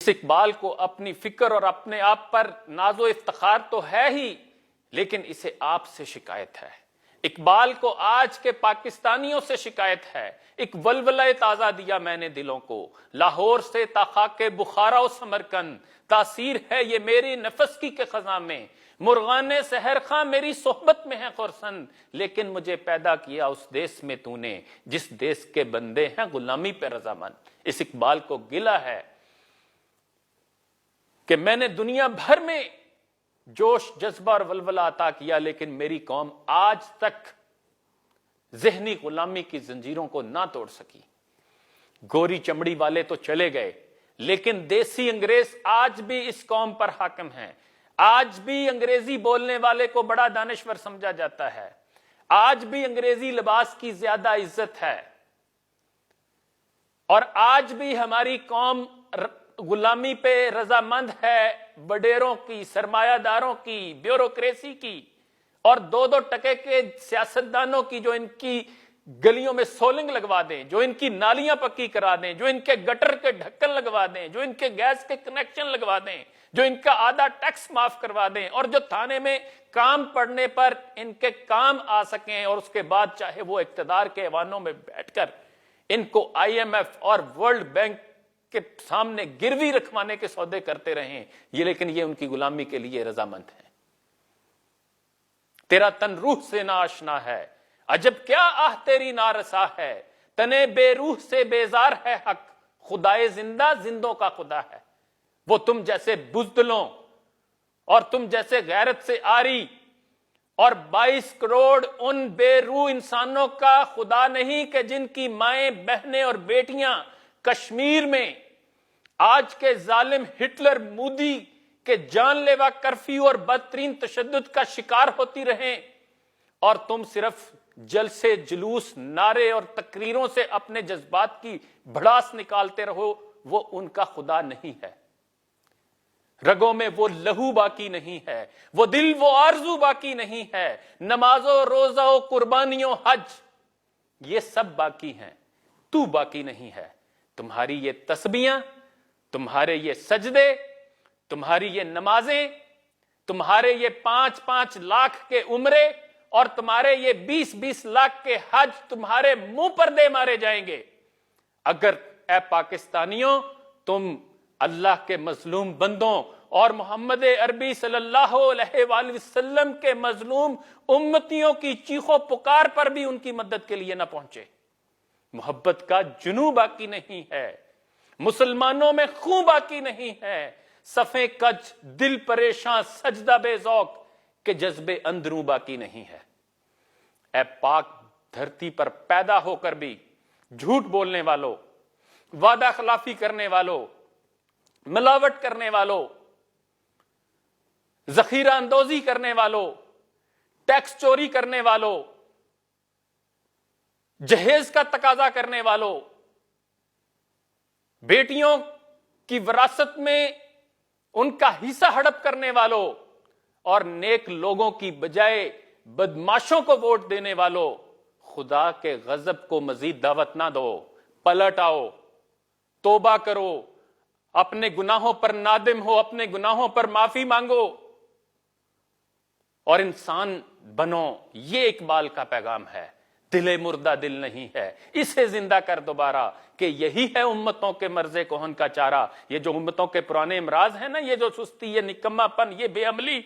اس اقبال کو اپنی فکر اور اپنے آپ پر ناز و افتخار تو ہے ہی، لیکن اسے آپ سے شکایت ہے۔ اقبال کو آج کے پاکستانیوں سے شکایت ہے۔ ایک ولولہ تازہ دیا میں نے دلوں کو، لاہور سے تا خاک بخارا و سمرقند، تاثیر ہے یہ میری نفس کی کے خزاں میں، مرغان سحر خاں میری صحبت میں ہے خرسند، لیکن مجھے پیدا کیا اس دیس میں تو نے جس دیس کے بندے ہیں غلامی پہ رضامند۔ اس اقبال کو گلہ ہے کہ میں نے دنیا بھر میں جوش جذبہ اور ولولہ عطا کیا، لیکن میری قوم آج تک ذہنی غلامی کی زنجیروں کو نہ توڑ سکی۔ گوری چمڑی والے تو چلے گئے، لیکن دیسی انگریز آج بھی اس قوم پر حاکم ہیں۔ آج بھی انگریزی بولنے والے کو بڑا دانشور سمجھا جاتا ہے، آج بھی انگریزی لباس کی زیادہ عزت ہے، اور آج بھی ہماری قوم غلامی پہ رضامند ہے، وڈیروں کی، سرمایہ داروں کی، بیوروکریسی کی، اور 2-2 ٹکے کے سیاستدانوں کی، جو ان کی گلیوں میں سولنگ لگوا دیں، جو ان کی نالیاں پکی کرا دیں، جو ان کے گٹر کے ڈھکن لگوا دیں، جو ان کے گیس کے کنیکشن لگوا دیں، جو ان کا آدھا ٹیکس معاف کروا دیں، اور جو تھانے میں کام پڑنے پر ان کے کام آ سکیں، اور اس کے بعد چاہے وہ اقتدار کے ایوانوں میں بیٹھ کر ان کو IMF اور ورلڈ بینک کے سامنے گروی رکھوانے کے سودے کرتے رہیں، لیکن یہ ان کی غلامی کے لیے رضامند ہیں۔ تیرا تن روح سے نا آشنا ہے، عجب کیا آہ تیری نارسا ہے، تنے بے روح سے بیزار ہے حق، خدائے زندہ زندوں کا خدا ہے۔ وہ تم جیسے بزدلوں اور تم جیسے غیرت سے آری اور 22 کروڑ ان بے روح انسانوں کا خدا نہیں کہ جن کی مائیں، بہنیں اور بیٹیاں کشمیر میں آج کے ظالم ہٹلر مودی کے جان لیوا کرفیو اور بدترین تشدد کا شکار ہوتی رہیں، اور تم صرف جلسے، جلوس، نعرے اور تقریروں سے اپنے جذبات کی بھڑاس نکالتے رہو، وہ ان کا خدا نہیں ہے۔ رگوں میں وہ لہو باقی نہیں ہے، وہ دل، وہ آرزو باقی نہیں ہے، نمازوں، روزوں، قربانیوں، حج، یہ سب باقی ہیں، تو باقی نہیں ہے۔ تمہاری یہ تسبیحاں، تمہارے یہ سجدے، تمہاری یہ نمازیں، تمہارے یہ 5-5 لاکھ کے عمرے اور تمہارے یہ 20-20 لاکھ کے حج تمہارے منہ پر دے مارے جائیں گے اگر اے پاکستانیوں تم اللہ کے مظلوم بندوں اور محمد عربی صلی اللہ علیہ وآلہ وسلم کے مظلوم امتیوں کی چیخو پکار پر بھی ان کی مدد کے لیے نہ پہنچے۔ محبت کا جنوں باقی نہیں ہے، مسلمانوں میں خون باقی نہیں ہے، صفیں کج، دل پریشاں، سجدہ بے ذوق کے جذبے اندروں باقی نہیں ہے۔ اے پاک دھرتی پر پیدا ہو کر بھی جھوٹ بولنے والوں، وعدہ خلافی کرنے والوں، ملاوٹ کرنے والوں، ذخیرہ اندوزی کرنے والوں، ٹیکس چوری کرنے والوں، جہیز کا تقاضا کرنے والوں، بیٹیوں کی وراثت میں ان کا حصہ ہڑپ کرنے والوں، اور نیک لوگوں کی بجائے بدماشوں کو ووٹ دینے والوں، خدا کے غضب کو مزید دعوت نہ دو، پلٹ آؤ، توبہ کرو، اپنے گناہوں پر نادم ہو، اپنے گناہوں پر معافی مانگو اور انسان بنو۔ یہ اقبال کا پیغام ہے۔ دل مردہ دل نہیں ہے، اسے زندہ کر دوبارہ، کہ یہی ہے امتوں کے مرض کہن کا چارہ۔ یہ جو امتوں کے پرانے امراض ہیں نا، یہ جو سستی، یہ نکما پن، یہ بے عملی،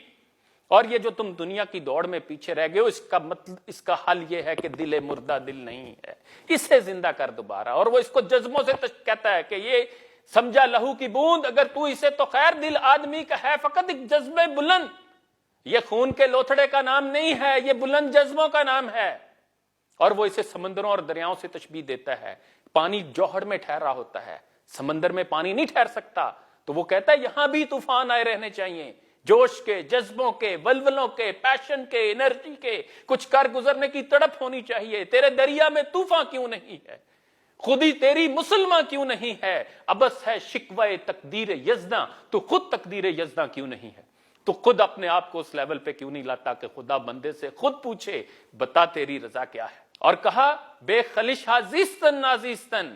اور یہ جو تم دنیا کی دوڑ میں پیچھے رہ گئے ہو، اس کا حل یہ ہے کہ دل مردہ دل نہیں ہے، اسے زندہ کر دوبارہ۔ اور وہ اس کو جذبوں سے کہتا ہے کہ یہ سمجھا لہو کی بوند، اگر تو اسے تو خیر، دل آدمی کا ہے فقط ایک جذبے بلند، یہ خون کے لوتھڑے کا نام نہیں ہے، یہ بلند جذبوں کا نام ہے۔ اور وہ اسے سمندروں اور دریاؤں سے تشبیہ دیتا ہے۔ پانی جوہر میں ٹھہرا ہوتا ہے، سمندر میں پانی نہیں ٹھہر سکتا، تو وہ کہتا ہے یہاں بھی طوفان آئے رہنے چاہیے، جوش کے، جذبوں کے، ولولوں کے، پیشن کے، انرجی کے، کچھ کر گزرنے کی تڑپ ہونی چاہیے۔ تیرے دریا میں طوفان کیوں نہیں ہے؟ خودی تیری مسلمان کیوں نہیں ہے؟ ابس ہے شکوہ تقدیر یزداں، تو خود تقدیر یزداں کیوں نہیں ہے؟ تو خود اپنے آپ کو اس لیول پہ کیوں نہیں لاتا کہ خدا بندے سے خود پوچھے بتا تیری رضا کیا ہے؟ اور کہا بے خلش زیستن نازیستن،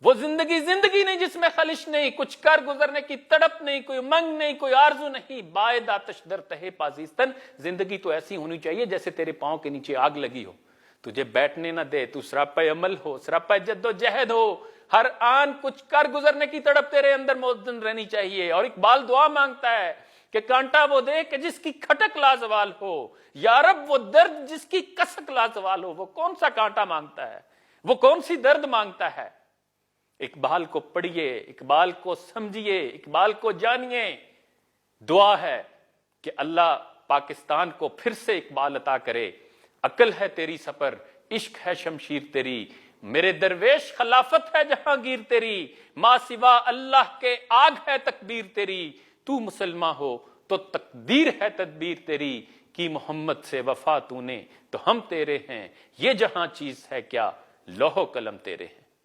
وہ زندگی نہیں جس میں خلش نہیں، کچھ کر گزرنے کی تڑپ نہیں، کوئی منگ نہیں، کوئی آرزو نہیں، باعث آتش در تہے پازیستن۔ زندگی تو ایسی ہونی چاہیے جیسے تیرے پاؤں کے نیچے آگ لگی ہو، تجھے بیٹھنے نہ دے، تو سراپا عمل ہو، سراپا جد و جہد ہو، ہر آن کچھ کر گزرنے کی تڑپ تیرے اندر موجود رہنی چاہیے۔ اور اقبال دعا مانگتا ہے کہ کانٹا وہ دے کہ جس کی کھٹک لازوال ہو، یا رب وہ درد جس کی کسک لازوال ہو۔ وہ کون سا کانٹا مانگتا ہے، وہ کون سی درد مانگتا ہے؟ اقبال کو پڑھیے، اقبال کو سمجھیے، اقبال کو جانیے۔ دعا ہے کہ اللہ پاکستان کو پھر سے اقبال عطا کرے۔ عقل ہے تیری سفر، عشق ہے شمشیر تیری، میرے درویش خلافت ہے جہانگیر تیری، ماں سوا اللہ کے آگ ہے تکبیر تیری، تو مسلمان ہو تو تقدیر ہے تدبیر تیری، کی محمد سے وفا تو نے تو ہم تیرے ہیں، یہ جہاں چیز ہے کیا لوح و قلم تیرے ہیں۔